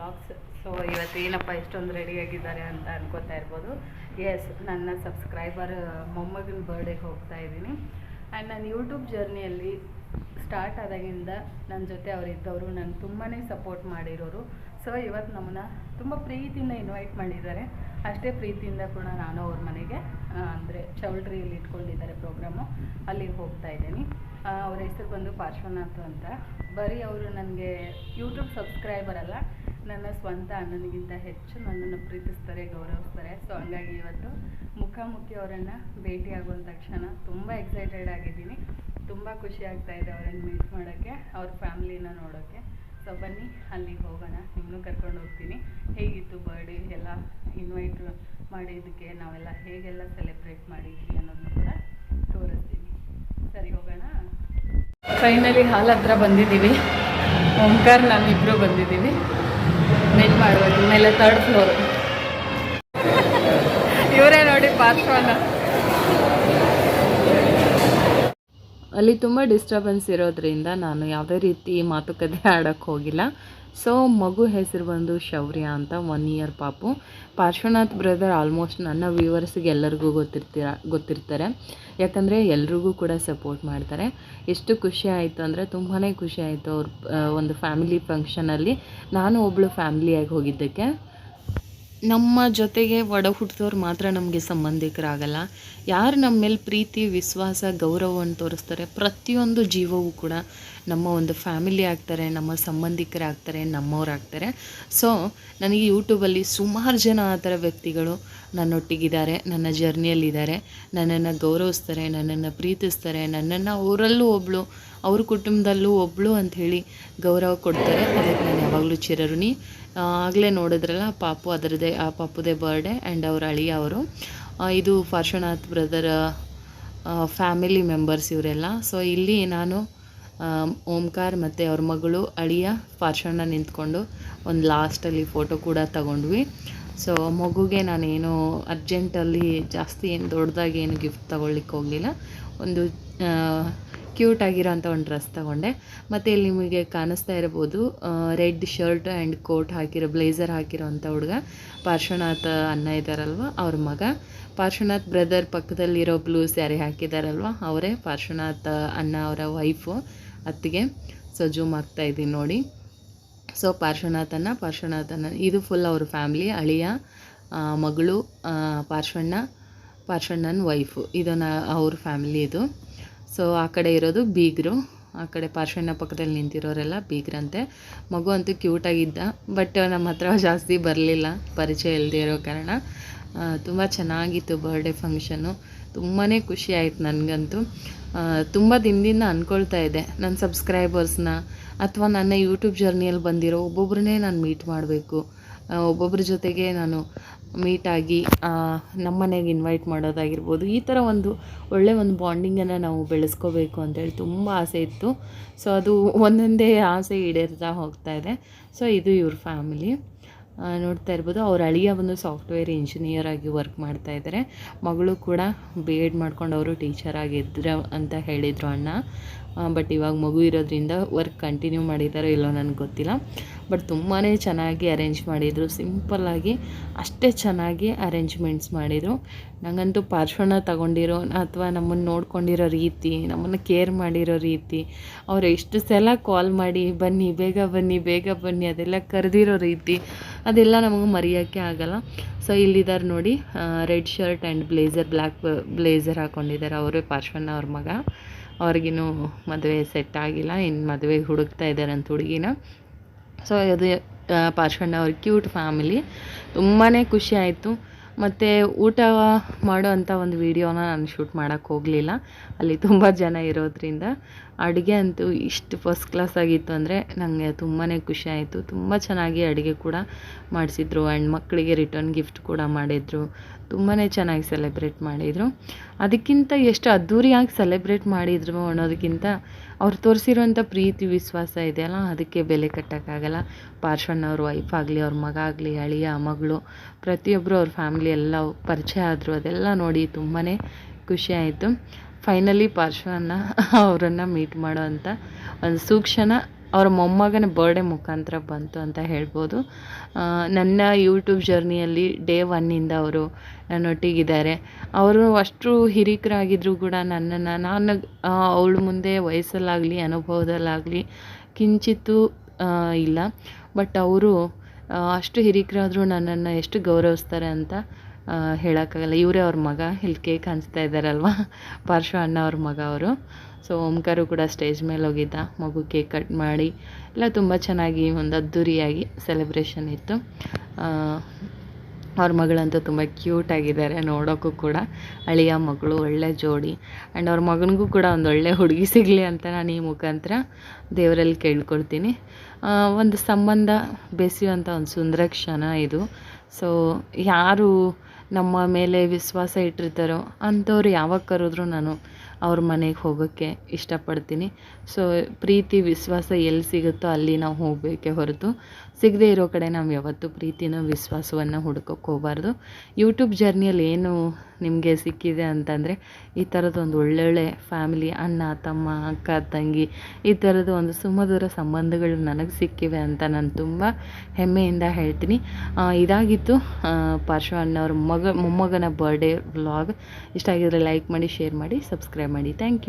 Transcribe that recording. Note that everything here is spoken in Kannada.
ವ್ಲಾಗ್ಸ್. ಸೊ ಇವತ್ತು ಏನಪ್ಪ ಇಷ್ಟೊಂದು ರೆಡಿಯಾಗಿದ್ದಾರೆ ಅಂತ ಅನ್ಕೋತಾ ಇರ್ಬೋದು. ಎಸ್, ನನ್ನ ಸಬ್ಸ್ಕ್ರೈಬರ್ ಮೊಮ್ಮಗನ ಬರ್ಡೇಗೆ ಹೋಗ್ತಾ ಇದ್ದೀನಿ. ಆ್ಯಂಡ್ ನನ್ನ ಯೂಟ್ಯೂಬ್ ಜರ್ನಿಯಲ್ಲಿ ಸ್ಟಾರ್ಟ್ ಆದಾಗಿಂದ ನನ್ನ ಜೊತೆ ಅವರಿದ್ದವರು ನಾನು ತುಂಬಾ ಸಪೋರ್ಟ್ ಮಾಡಿರೋರು. ಸೊ ಇವತ್ತು ನಮ್ಮನ್ನು ತುಂಬ ಪ್ರೀತಿಯಿಂದ ಇನ್ವೈಟ್ ಮಾಡಿದ್ದಾರೆ. ಅಷ್ಟೇ ಪ್ರೀತಿಯಿಂದ ಕೂಡ ನಾನು ಅವ್ರ ಮನೆಗೆ ಅಂದರೆ ಚೌಲ್ಟ್ರಿಯಲ್ಲಿ ಇಟ್ಕೊಂಡಿದ್ದಾರೆ ಪ್ರೋಗ್ರಾಮು, ಅಲ್ಲಿಗೆ ಹೋಗ್ತಾ ಇದ್ದೀನಿ. ಅವ್ರ ಹೆಸರು ಬಂದು ಪಾರ್ಶ್ವನಾಥ್ ಅಂತ. ಬರೀ ಅವರು ನನಗೆ ಯೂಟ್ಯೂಬ್ ಸಬ್ಸ್ಕ್ರೈಬರ್ ಅಲ್ಲ, ನನ್ನ ಸ್ವಂತ ಅಣ್ಣನಿಗಿಂತ ಹೆಚ್ಚು ನನ್ನನ್ನು ಪ್ರೀತಿಸ್ತಾರೆ, ಗೌರವಿಸ್ತಾರೆ. ಸೊ ಹಂಗಾಗಿ ಇವತ್ತು ಮುಖಾಮುಖಿ ಅವರನ್ನು ಭೇಟಿಯಾಗುವಂಥ ತಕ್ಷಣ ತುಂಬ ಎಕ್ಸೈಟೆಡ್ ಆಗಿದ್ದೀನಿ. ತುಂಬ ಖುಷಿ ಆಗ್ತಾ ಇದೆ ಅವರನ್ನು ಮೀಟ್ ಮಾಡೋಕ್ಕೆ, ಅವ್ರ ಫ್ಯಾಮ್ಲಿನ ನೋಡೋಕ್ಕೆ. ಸೊ ಬನ್ನಿ ಅಲ್ಲಿಗೆ ಹೋಗೋಣ, ನಿಮ್ಮನ್ನು ಕರ್ಕೊಂಡು ಹೋಗ್ತೀನಿ. ಹೇಗಿತ್ತು ಬರ್ಡೇ ಎಲ್ಲ ಇನ್ವೈಟ್ ಮಾಡಿದ್ದಕ್ಕೆ ನಾವೆಲ್ಲ ಹೇಗೆಲ್ಲ ಸೆಲೆಬ್ರೇಟ್ ಮಾಡಿದ್ವಿ ಅನ್ನೋದನ್ನ ಕೂಡ ತೋರಿಸ್ತೀನಿ. ಸರಿ ಹೋಗೋಣ. ಫೈನಲಿ ಹಾಲ್ ಹತ್ರ ಬಂದಿದ್ದೀವಿ. ಓಂಕಾರ್ ನಾನಿಬ್ಬರು ಬಂದಿದ್ದೀವಿ ಮೀಟ್ ಮಾಡಬೇಕು. ಮೇಲೆ 3rd ಫ್ಲೋರ್. ಇವರೇ ನೋಡಿ ಪಾರ್ಶ್ವನ. ಅಲ್ಲಿ ತುಂಬ ಡಿಸ್ಟರ್ಬೆನ್ಸ್ ಇರೋದ್ರಿಂದ ನಾನು ಯಾವುದೇ ರೀತಿ ಮಾತುಕತೆ ಆಡೋಕ್ಕೆ ಹೋಗಿಲ್ಲ. ಸೊ ಮಗು ಹೆಸರು ಬಂದು ಶೌರ್ಯ ಅಂತ, 1 ಇಯರ್ ಪಾಪು. ಪಾರ್ಶ್ವನಾಥ್ ಬ್ರದರ್ ಆಲ್ಮೋಸ್ಟ್ ನನ್ನ ವ್ಯೂವರ್ಸಿಗೆ ಎಲ್ಲರಿಗೂ ಗೊತ್ತಿರ್ತಾರೆ, ಯಾಕಂದರೆ ಎಲ್ರಿಗೂ ಕೂಡ ಸಪೋರ್ಟ್ ಮಾಡ್ತಾರೆ. ಎಷ್ಟು ಖುಷಿ ಆಯಿತು ಅಂದರೆ ತುಂಬಾ ಖುಷಿ ಆಯಿತು. ಅವ್ರ ಒಂದು ಫ್ಯಾಮಿಲಿ ಫಂಕ್ಷನಲ್ಲಿ ನಾನು ಒಬ್ಬಳು ಫ್ಯಾಮಿಲಿಯಾಗಿ ಹೋಗಿದ್ದಕ್ಕೆ. ನಮ್ಮ ಜೊತೆಗೆ ಒಡ ಹುಟ್ಟಿದವ್ರು ಮಾತ್ರ ನಮಗೆ ಸಂಬಂಧಿಕರಾಗಲ್ಲ. ಯಾರು ನಮ್ಮ ಮೇಲೆ ಪ್ರೀತಿ, ವಿಶ್ವಾಸ, ಗೌರವವನ್ನು ತೋರಿಸ್ತಾರೆ, ಪ್ರತಿಯೊಂದು ಜೀವವೂ ಕೂಡ ನಮ್ಮ ಒಂದು ಫ್ಯಾಮಿಲಿ ಆಗ್ತಾರೆ, ನಮ್ಮ ಸಂಬಂಧಿಕರಾಗ್ತಾರೆ, ನಮ್ಮವರಾಗ್ತಾರೆ. ಸೊ ನನಗೆ ಯೂಟ್ಯೂಬಲ್ಲಿ ಸುಮಾರು ಜನ ಆ ಥರ ವ್ಯಕ್ತಿಗಳು ನನ್ನೊಟ್ಟಿಗಿದ್ದಾರೆ, ನನ್ನ ಜರ್ನಿಯಲ್ಲಿದ್ದಾರೆ, ನನ್ನನ್ನು ಗೌರವಿಸ್ತಾರೆ, ನನ್ನನ್ನು ಪ್ರೀತಿಸ್ತಾರೆ, ನನ್ನನ್ನು ಅವರಲ್ಲೂ ಒಬ್ಬಳು, ಅವ್ರ ಕುಟುಂಬದಲ್ಲೂ ಒಬ್ಬಳು ಅಂಥೇಳಿ ಗೌರವ ಕೊಡ್ತಾರೆ. ಅದಕ್ಕೆ ನಾನು ಯಾವಾಗಲೂ ಚಿರಋಣಿ. ಆಗಲೇ ನೋಡಿದ್ರಲ್ಲ ಪಾಪು, ಅದರದ್ದೇ ಆ ಪಾಪುದೇ ಬರ್ಡೇ ಆ್ಯಂಡ್ ಅವ್ರ ಅಳಿಯ ಅವರು. ಇದು ಪಾರ್ಶ್ವನಾಥ್ ಬ್ರದರ್ ಫ್ಯಾಮಿಲಿ ಮೆಂಬರ್ಸ್ ಇವರೆಲ್ಲ. ಸೊ ಇಲ್ಲಿ ನಾನು ಓಂಕಾರ್ ಮತ್ತು ಅವ್ರ ಮಗಳು ಅಳಿಯ ಪಾರ್ಶ್ವನ ನಿಂತ್ಕೊಂಡು ಒಂದು ಲಾಸ್ಟಲ್ಲಿ ಫೋಟೋ ಕೂಡ ತಗೊಂಡ್ವಿ. ಸೊ ಮಗುಗೆ ನಾನೇನು ಅರ್ಜೆಂಟಲ್ಲಿ ಜಾಸ್ತಿ ಏನು ದೊಡ್ಡದಾಗಿ ಏನು ಗಿಫ್ಟ್ ತೊಗೊಳ್ಲಿಕ್ಕೆ ಹೋಗಲಿಲ್ಲ. ಒಂದು ಕ್ಯೂಟ್ ಆಗಿರೋ ಅಂಥ ಒಂದು ಡ್ರೆಸ್ ತೊಗೊಂಡೆ. ಮತ್ತು ಇಲ್ಲಿ ನಿಮಗೆ ಕಾಣಿಸ್ತಾ ಇರ್ಬೋದು ರೆಡ್ ಶರ್ಟ್ ಆ್ಯಂಡ್ ಕೋಟ್ ಹಾಕಿರೋ, ಬ್ಲೇಸರ್ ಹಾಕಿರೋ ಅಂಥ ಹುಡುಗ ಪಾರ್ಶ್ವನಾಥ್ ಅಣ್ಣ ಇದ್ದಾರಲ್ವ, ಅವ್ರ ಮಗ. ಪಾರ್ಶ್ವನಾಥ್ ಬ್ರದರ್ ಪಕ್ಕದಲ್ಲಿರೋ ಬ್ಲೂ ಸ್ಯಾರಿ ಹಾಕಿದಾರಲ್ವ, ಅವರೇ ಪಾರ್ಶ್ವನಾಥ್ ಅಣ್ಣ ಅವರ ವೈಫು, ಅತ್ತಿಗೆ. ಸೊ ಜೂಮ್ ಆಗ್ತಾಯಿದ್ದೀನಿ ನೋಡಿ. ಸೊ ಪಾರ್ಶ್ವನಾಥನ ಇದು ಫುಲ್ ಅವ್ರ ಫ್ಯಾಮ್ಲಿ, ಅಳಿಯ, ಮಗಳು, ಪಾರ್ಶ್ವಣ್ಣನ ವೈಫು, ಇದು ಅವ್ರ ಫ್ಯಾಮಿಲಿ ಇದು. ಸೊ ಆ ಕಡೆ ಇರೋದು ಬೀಗರು, ಆ ಕಡೆ ಪಾರ್ಶ್ವಣ್ಣ ಪಕ್ಕದಲ್ಲಿ ನಿಂತಿರೋರೆಲ್ಲ ಬೀಗ್ರಂತೆ. ಮಗು ಅಂತೂ ಕ್ಯೂಟಾಗಿದ್ದ, ಬಟ್ ನಮ್ಮ ಹತ್ರ ಜಾಸ್ತಿ ಬರಲಿಲ್ಲ, ಪರಿಚಯ ಇಲ್ಲದೆ ಇರೋ ಕಾರಣ. ತುಂಬ ಚೆನ್ನಾಗಿತ್ತು ಬರ್ಡೇ ಫಂಕ್ಷನ್ನು. ತುಂಬಾ ಖುಷಿ ಆಯಿತು ನನಗಂತೂ. ತುಂಬ ದಿನದಿಂದ ಅಂದ್ಕೊಳ್ತಾ ಇದ್ದೆ ನನ್ನ ಸಬ್ಸ್ಕ್ರೈಬರ್ಸ್ನ ಅಥವಾ ನನ್ನ ಯೂಟ್ಯೂಬ್ ಜರ್ನಿಯಲ್ಲಿ ಬಂದಿರೋ ಒಬ್ಬೊಬ್ಬರನ್ನೇ ನಾನು ಮೀಟ್ ಮಾಡಬೇಕು, ಒಬ್ಬೊಬ್ಬರ ಜೊತೆಗೆ ನಾನು ಮೀಟಾಗಿ ನಮ್ಮ ಮನೆಗೆ ಇನ್ವೈಟ್ ಮಾಡೋದಾಗಿರ್ಬೋದು. ಈ ಥರ ಒಂದು ಒಳ್ಳೆಯ ಒಂದು ಬಾಂಡಿಂಗನ್ನು ನಾವು ಬೆಳೆಸ್ಕೋಬೇಕು ಅಂತೇಳಿ ತುಂಬ ಆಸೆ ಇತ್ತು. ಸೊ ಅದು ಒಂದೊಂದೇ ಆಸೆ ಈಡೇರ್ತಾ ಹೋಗ್ತಾ ಇದೆ. ಸೊ ಇದು ಇವ್ರ ಫ್ಯಾಮಿಲಿ ನೋಡ್ತಾ ಇರ್ಬೋದು. ಅವ್ರ ಅಳಿಯ ಬಂದು ಸಾಫ್ಟ್ವೇರ್ ಇಂಜಿನಿಯರ್ ಆಗಿ ವರ್ಕ್ ಮಾಡ್ತಾ ಇದ್ದಾರೆ. ಮಗಳು ಕೂಡ B.Ed ಮಾಡ್ಕೊಂಡು ಅವರು ಟೀಚರ್ ಆಗಿದ್ರು ಅಂತ ಹೇಳಿದರು ಅಣ್ಣ. ಬಟ್ ಇವಾಗ ಮಗು ಇರೋದ್ರಿಂದ ವರ್ಕ್ ಕಂಟಿನ್ಯೂ ಮಾಡಿದ್ದಾರೋ ಇಲ್ಲೋ ನನಗೆ ಗೊತ್ತಿಲ್ಲ. ಬಟ್ ತುಂಬಾ ಚೆನ್ನಾಗಿ ಅರೇಂಜ್ ಮಾಡಿದರು, ಸಿಂಪಲ್ಲಾಗಿ ಅಷ್ಟೇ ಚೆನ್ನಾಗಿ ಅರೇಂಜ್ಮೆಂಟ್ಸ್ ಮಾಡಿದರು. ನನಗಂತೂ ಪಾರ್ಶ್ವನ ತಗೊಂಡಿರೋ ಅಥವಾ ನಮ್ಮನ್ನು ನೋಡ್ಕೊಂಡಿರೋ ರೀತಿ, ನಮ್ಮನ್ನು ಕೇರ್ ಮಾಡಿರೋ ರೀತಿ, ಅವ್ರು ಎಷ್ಟು ಸಲ ಕಾಲ್ ಮಾಡಿ ಬನ್ನಿ ಬೇಗ ಬನ್ನಿ ಅದೆಲ್ಲ ಕರೆದಿರೋ ರೀತಿ, ಅದೆಲ್ಲ ನಮಗೆ ಮರೆಯೋಕ್ಕೆ ಆಗಲ್ಲ. ಸೊ ಇಲ್ಲಿದ್ದಾರೆ ನೋಡಿ, red shirt and blazer, black blazer ಹಾಕ್ಕೊಂಡಿದ್ದಾರೆ. ಅವರೇ ಪಾರ್ಶ್ವನ ಅವ್ರ ಮಗ. ಅವ್ರಿಗಿನ್ನೂ ಮದುವೆ ಸೆಟ್ ಆಗಿಲ್ಲ, ಇನ್ನು ಮದುವೆಗೆ ಹುಡುಕ್ತಾ ಇದ್ದಾರೆ ಅಂತ ಹುಡುಗಿನ. ಸೊ ಅದು ಪಾರ್ಶ್ವಣ್ಣ ಅವ್ರ ಕ್ಯೂಟ್ ಫ್ಯಾಮಿಲಿ. ತುಂಬಾ ಖುಷಿ ಆಯಿತು. ಮತ್ತು ಊಟ ಮಾಡೋ ಅಂಥ ಒಂದು ವೀಡಿಯೋನ ನಾನು ಶೂಟ್ ಮಾಡೋಕ್ಕೆ ಹೋಗಲಿಲ್ಲ, ಅಲ್ಲಿ ತುಂಬ ಜನ ಇರೋದ್ರಿಂದ. ಅಡುಗೆ ಅಂತೂ ಇಷ್ಟು ಫಸ್ಟ್ ಕ್ಲಾಸ್ ಆಗಿತ್ತು ಅಂದರೆ ನನಗೆ ತುಂಬಾ ಖುಷಿ ಆಯಿತು. ತುಂಬ ಚೆನ್ನಾಗಿ ಅಡುಗೆ ಕೂಡ ಮಾಡಿಸಿದ್ರು ಆ್ಯಂಡ್ ಮಕ್ಕಳಿಗೆ ರಿಟರ್ನ್ ಗಿಫ್ಟ್ ಕೂಡ ಮಾಡಿದರು. ತುಂಬಾ ಚೆನ್ನಾಗಿ ಸೆಲೆಬ್ರೇಟ್ ಮಾಡಿದರು. ಅದಕ್ಕಿಂತ ಎಷ್ಟು ಅದ್ಧೂರಿಯಾಗಿ ಸೆಲೆಬ್ರೇಟ್ ಮಾಡಿದರು ಅನ್ನೋದಕ್ಕಿಂತ ಅವ್ರು ತೋರಿಸಿರೋಂಥ ಪ್ರೀತಿ, ವಿಶ್ವಾಸ ಇದೆಯಲ್ಲ, ಅದಕ್ಕೆ ಬೆಲೆ ಕಟ್ಟೋಕ್ಕಾಗಲ್ಲ. ಪಾರ್ಶ್ವಣ್ಣ ಅವ್ರ ವೈಫ್ ಆಗಲಿ, ಅವ್ರ ಮಗ ಆಗಲಿ, ಅಳಿಯ, ಮಗಳು, ಪ್ರತಿಯೊಬ್ಬರು ಅವ್ರ ಫ್ಯಾಮ್ಲಿ ಎಲ್ಲ ಪರಿಚಯ ಆದರು. ಅದೆಲ್ಲ ನೋಡಿ ತುಂಬಾ ಖುಷಿ ಆಯಿತು. ಫೈನಲಿ ಪಾರ್ಶ್ವಣ್ಣ ಅವರನ್ನು ಮೀಟ್ ಮಾಡೋ ಅಂಥ ಒಂದು ಸೂಕ್ಷಣ ಅವರ ಮೊಮ್ಮಗನ ಬರ್ಡೇ ಮುಖಾಂತರ ಬಂತು ಅಂತ ಹೇಳ್ಬೋದು. ನನ್ನ ಯೂಟ್ಯೂಬ್ ಜರ್ನಿಯಲ್ಲಿ ಡೇ ಒನ್ನಿಂದ ಅವರು ನನ್ನೊಟ್ಟಿಗಿದ್ದಾರೆ. ಅವರು ಅಷ್ಟು ಹಿರಿಕರಾಗಿದ್ದರೂ ಕೂಡ ನನ್ನನ್ನು ನಾನು ಅವಳ ಮುಂದೆ ವಯಸ್ಸಲ್ಲಾಗಲಿ ಅನುಭವದಲ್ಲಾಗಲಿ ಕಿಂಚಿತ್ತೂ ಇಲ್ಲ. ಬಟ್ ಅವರು ಅಷ್ಟು ಹಿರಿಕರಾದರೂ ನನ್ನನ್ನು ಎಷ್ಟು ಗೌರವಿಸ್ತಾರೆ ಅಂತ ಹೇಳೋಕ್ಕಾಗಲ್ಲ. ಇವರೇ ಅವ್ರ ಮಗ, ಇಲ್ಲಿ ಕೇಕ್ ಹಂಚ್ತಾ ಇದ್ದಾರಲ್ವ, ಪಾರ್ಶ್ವ ಅಣ್ಣ ಅವ್ರ ಮಗ ಅವರು. ಸೊ ಓಂಕಾರು ಕೂಡ ಸ್ಟೇಜ್ ಮೇಲೆ ಹೋಗಿದ್ದ, ಮಗು ಕೇಕ್ ಕಟ್ ಮಾಡಿ ಎಲ್ಲ ತುಂಬ ಚೆನ್ನಾಗಿ ಒಂದು ಅದ್ಧೂರಿಯಾಗಿ ಸೆಲೆಬ್ರೇಷನ್ ಇತ್ತು. ಅವ್ರ ಮಗಳಂತೂ ತುಂಬ ಕ್ಯೂಟಾಗಿದ್ದಾರೆ ನೋಡೋಕ್ಕೂ ಕೂಡ, ಅಳಿಯ ಮಗಳು ಒಳ್ಳೆ ಜೋಡಿ. ಆ್ಯಂಡ್ ಅವ್ರ ಮಗನಿಗೂ ಕೂಡ ಒಂದು ಒಳ್ಳೆ ಹುಡುಗಿ ಸಿಗಲಿ ಅಂತ ನಾನು ಈ ಮುಖಾಂತರ ದೇವರಲ್ಲಿ ಕೇಳ್ಕೊಳ್ತೀನಿ. ಒಂದು ಸಂಬಂಧ ಬೆಸೆಯುವಂಥ ಒಂದು ಸುಂದರ ಕ್ಷಣ ಇದು. ಸೊ ಯಾರು ನಮ್ಮ ಮೇಲೆ ವಿಶ್ವಾಸ ಇಟ್ಟಿರ್ತಾರೋ ಅಂಥವ್ರು ಯಾವಾಗ ಕರೆದ್ರೂ ನಾನು ಅವ್ರ ಮನೆಗೆ ಹೋಗೋಕ್ಕೆ ಇಷ್ಟಪಡ್ತೀನಿ. ಸೊ ಪ್ರೀತಿ ವಿಶ್ವಾಸ ಎಲ್ಲಿ ಸಿಗುತ್ತೋ ಅಲ್ಲಿ ನಾವು ಹೋಗಬೇಕೇ ಹೊರತು ಸಿಗದೇ ಇರೋ ಕಡೆ ನಾವು ಯಾವತ್ತೂ ಪ್ರೀತಿನ ವಿಶ್ವಾಸವನ್ನು ಹುಡ್ಕೋಕ್ಕೆ ಹೋಗಬಾರ್ದು. ಯೂಟ್ಯೂಬ್ ಜರ್ನಿಯಲ್ಲಿ ಏನು ನಿಮಗೆ ಸಿಕ್ಕಿದೆ ಅಂತಂದರೆ ಈ ಥರದೊಂದು ಒಳ್ಳೊಳ್ಳೆ ಫ್ಯಾಮಿಲಿ, ಅಣ್ಣ ತಮ್ಮ ಅಕ್ಕ ತಂಗಿ, ಈ ಥರದ ಒಂದು ಸುಮಧುರ ಸಂಬಂಧಗಳು ನನಗೆ ಸಿಕ್ಕಿವೆ ಅಂತ ನಾನು ತುಂಬ ಹೆಮ್ಮೆಯಿಂದ ಹೇಳ್ತೀನಿ. ಇದಾಗಿತ್ತು ಪಾರ್ಶ್ವ ಅಣ್ಣವ್ರ ಮೊಮ್ಮಗನ ಬರ್ಡೇ ವ್ಲಾಗ್. ಇಷ್ಟ ಆಗಿದ್ರೆ ಲೈಕ್ ಮಾಡಿ, ಶೇರ್ ಮಾಡಿ, ಸಬ್ಸ್ಕ್ರೈಬ್ ಮಾಡಿ. Thank you.